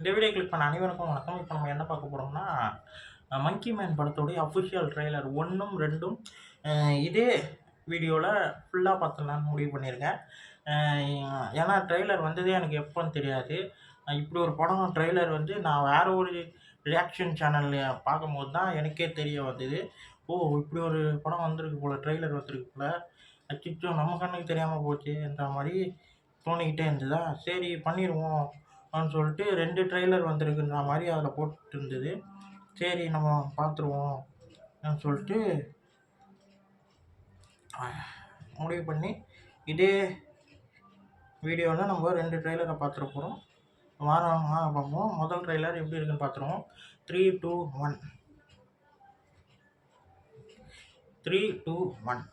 இந்த video click பண்ண அனைவருக்கும் வணக்கம். இப்போ நம்ம என்ன பார்க்க போகிறோம்னா, மங்கி மேன் படத்தோடைய அஃபிஷியல் ட்ரெய்லர் 1ம் 2ம் இதே வீடியோவில் ஃபுல்லாக பார்த்துடலான்னு முடிவு பண்ணியிருக்கேன். ஏன்னா ட்ரெய்லர் வந்ததே எனக்கு எப்போன்னு தெரியாது. இப்படி ஒரு படம் ட்ரெய்லர் வந்து நான் வேறு ஒரு ரியாக்ஷன் சேனலில் பார்க்கும்போது தான் எனக்கே தெரிய வந்தது. ஓ, இப்படி ஒரு படம் வந்திருக்கு போல், ட்ரெய்லர் வந்திருக்கு போல், அச்சச்சோ நம்ம கண்ணுக்கு தெரியாமல் போச்சுன்ற மாதிரி தோணிக்கிட்டே இருந்ததா. சரி பண்ணிடுவோம் அப்படின்னு சொல்லிட்டு 2 ட்ரெய்லர் வந்திருக்குன்ற மாதிரி அதில் போட்டுருந்தது. சரி நம்ம பார்த்துருவோம் அப்படின்னு சொல்லிட்டு முடிவு பண்ணி இதே வீடியோவில் நம்ம 2 ட்ரெய்லரை பார்த்துட போகிறோம். வாரம் பார்ப்போம். முதல் ட்ரெய்லர் எப்படி இருக்குன்னு பார்த்துருவோம். 3, 2, 1. 3, 2, 1.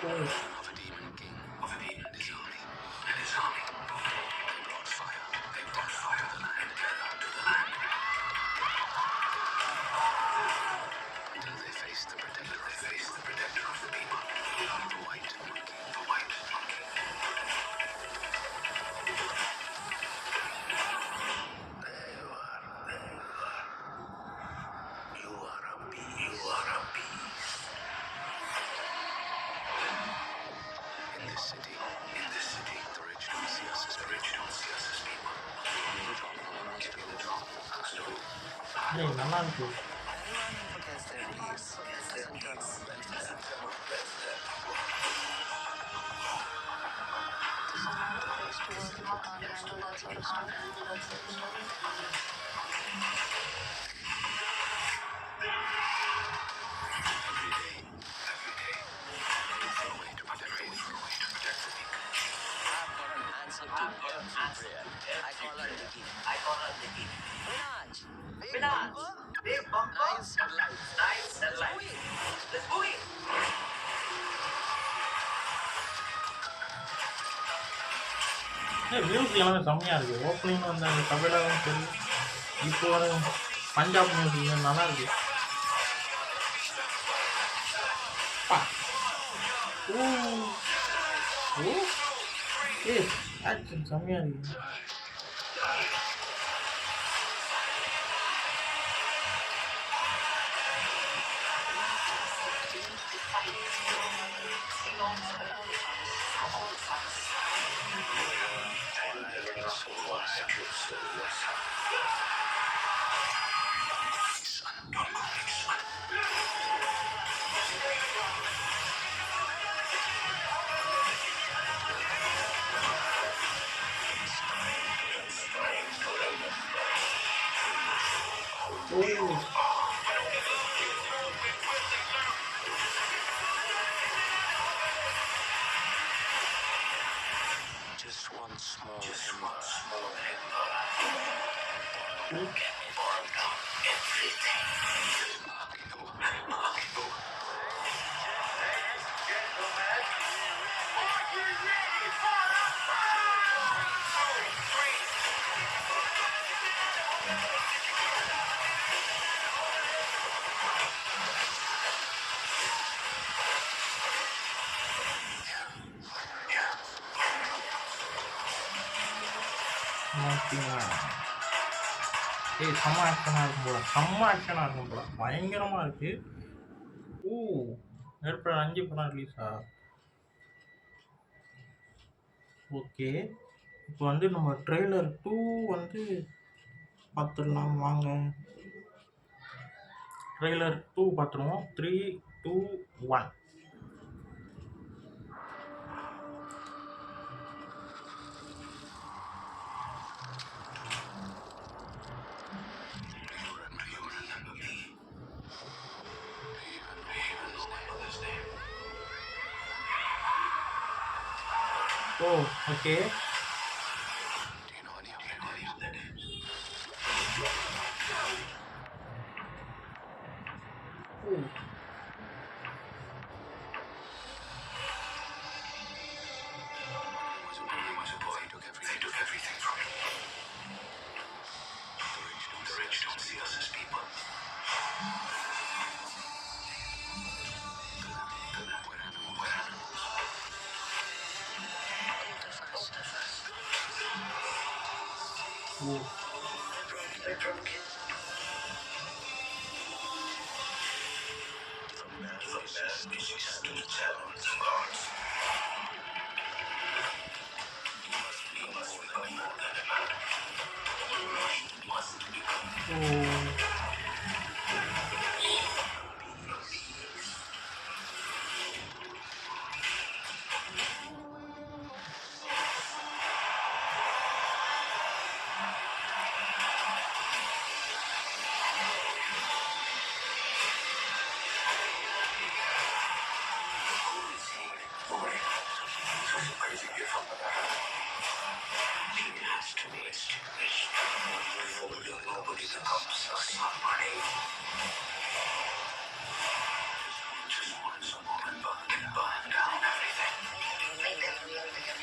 Oh. Of a demon king, of a demon and his army, They brought fire to the land, until they faced the protector of the people, the white monkey. There you are. You are a beast. In this city, the rich don't see us as people. The drop amongst all. Hey, நல்லா இருக்கு. Anyone who forgets their peace doesn't turn on welfare. Every day, they look for a way to protect the weak. I've got an answer to every prayer. I call her Nikki. Vinaj! Big bumper! Nice headlights. Let's go in! Music எல்லாமே செம்மையாக இருக்குது. Opening வந்து அந்த தமிழகம் சரி, இப்போ வர Punjab music நல்லா இருக்கு. ஆக்ஷன் செம்மையாக இருக்கு. Just one small ember. செம்ம ஆக்ஷனாக இருக்கும் போல பயங்கரமாக இருக்கு. ஏப்ரல் 5 படம் ரிலீஸா? ஓகே, இப்போ வந்து நம்ம ட்ரெய்லர் 2 வந்து பார்த்துடலாம் வாங்க. ட்ரெய்லர் 2 பார்த்துருவோம். 3, 2, 1. Oh, okay. Do you know any of their names? don't see us as people. We're animals. O They're broken. From man species to the talents of gods. You must be more than a man. You must become O crazy gift from the back. She has to be extinguished. Nobody becomes somebody. Just want someone to burn down everything. Make them real again.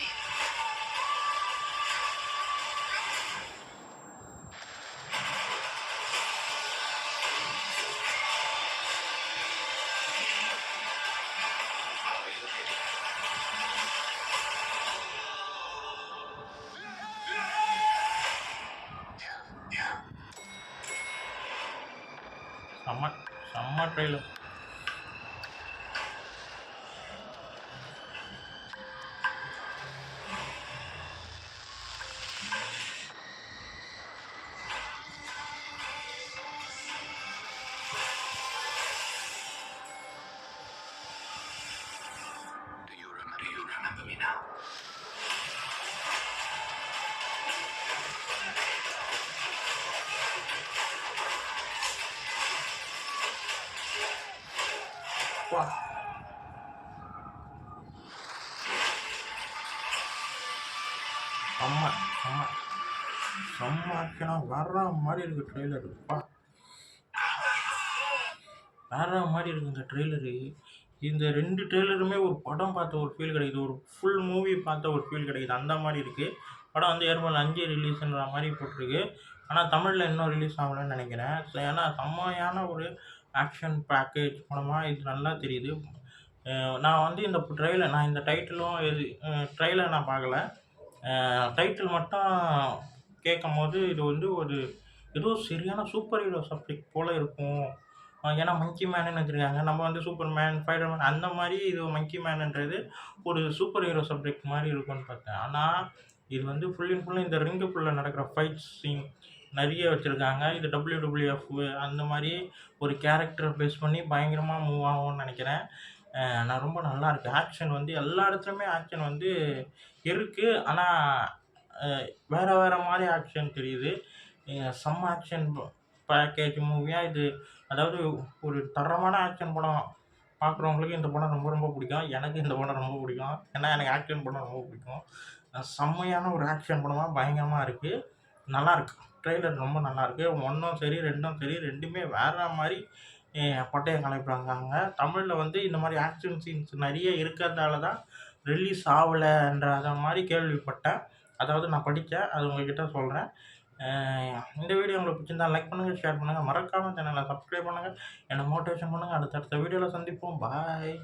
Yeah. செம்ம செம்ம trailer. Do you remember me now? வா செம்ம செம்ம செம்ம ஆக்ஷனாக வர்ற மாதிரி இருக்குது trailer. வா வேற மாதிரி இருக்குது இந்த ட்ரெய்லரு. இந்த 2 ட்ரெய்லருமே ஒரு படம் பார்த்த ஒரு ஃபீல் கிடைக்குது. ஒரு ஃபுல் மூவி பார்த்த ஒரு ஃபீல் கிடைக்குது. அந்த மாதிரி இருக்குது. படம் வந்து ஏப்ரல் 5 ரிலீஸுன்ற மாதிரி போட்டிருக்கு. ஆனால் தமிழில் இன்னும் ரிலீஸ் ஆகலைன்னு நினைக்கிறேன். ஏன்னா செம்மையான ஒரு ஆக்ஷன் பேக்கேஜ் படமாக இது நல்லா தெரியுது. நான் வந்து இந்த நான் இந்த டைட்டிலும் ட்ரெய்லர் நான் பார்க்கல. டைட்டில் மட்டும் கேட்கும்போது இது வந்து ஒரு ஏதோ சரியான சூப்பர் ஹீரோ சப்ஜெக்ட் போல் இருக்கும். ஏன்னா மங்கி மேனுன்னு வச்சுருக்காங்க. நம்ம வந்து சூப்பர்மேன், ஸ்பைடர்மேன் அந்த மாதிரி இது மங்கி மேனுன்றது ஒரு சூப்பர் ஹீரோ சப்ஜெக்ட் மாதிரி இருக்கும்னு பார்த்தேன். ஆனால் இது வந்து ஃபுல் அண்ட் ஃபுல் இந்த ரிங்குக்குள்ளே நடக்கிற ஃபைட் சீன் நிறைய வச்சுருக்காங்க. இது WWF அந்த மாதிரி ஒரு கேரக்டரை பேஸ் பண்ணி பயங்கரமாக மூவ் ஆகும்னு நினைக்கிறேன். நான் ரொம்ப நல்லாயிருக்கு. ஆக்ஷன் வந்து எல்லா இடத்துலையுமே ஆக்ஷன் வந்து இருக்குது. ஆனால் வேறு வேறு மாதிரி ஆக்ஷன் தெரியுது. செம்ம ஆக்ஷன் பேக்கேஜ் மூவியாக இது. அதாவது ஒரு தரமான ஆக்ஷன் படம் பார்க்குறவங்களுக்கு இந்த படம் ரொம்ப ரொம்ப பிடிக்கும். எனக்கு இந்த படம் ரொம்ப பிடிக்கும். ஏன்னா எனக்கு ஆக்ஷன் படம் ரொம்ப பிடிக்கும். செம்மையான ஒரு ஆக்ஷன் படமாக பயங்கரமாக இருக்குது. நல்லாயிருக்கு. ட்ரெய்லர் ரொம்ப நல்லாயிருக்கு. 1ம் சரி 2ம் சரி 2மே வேறு மாதிரி பட்டைய கிளப்பியிருக்காங்க. தமிழில் வந்து இந்த மாதிரி ஆக்ஷன் சீன்ஸ் நிறைய இருக்கிறதால தான் ரிலீஸ் ஆகலைன்ற மாதிரி கேள்விப்பட்டேன். அதாவது நான் படித்தேன். அது உங்கள்கிட்ட சொல்கிறேன். இந்த வீடியோ உங்களுக்கு பிடிச்சிருந்தா லைக் பண்ணுங்கள், ஷேர் பண்ணுங்கள், மறக்காமல் சேனலை சப்ஸ்கிரைப் பண்ணுங்கள், என்னை மோட்டிவேஷன் பண்ணுங்கள். அடுத்தடுத்த வீடியோவில் சந்திப்போம். பாய்.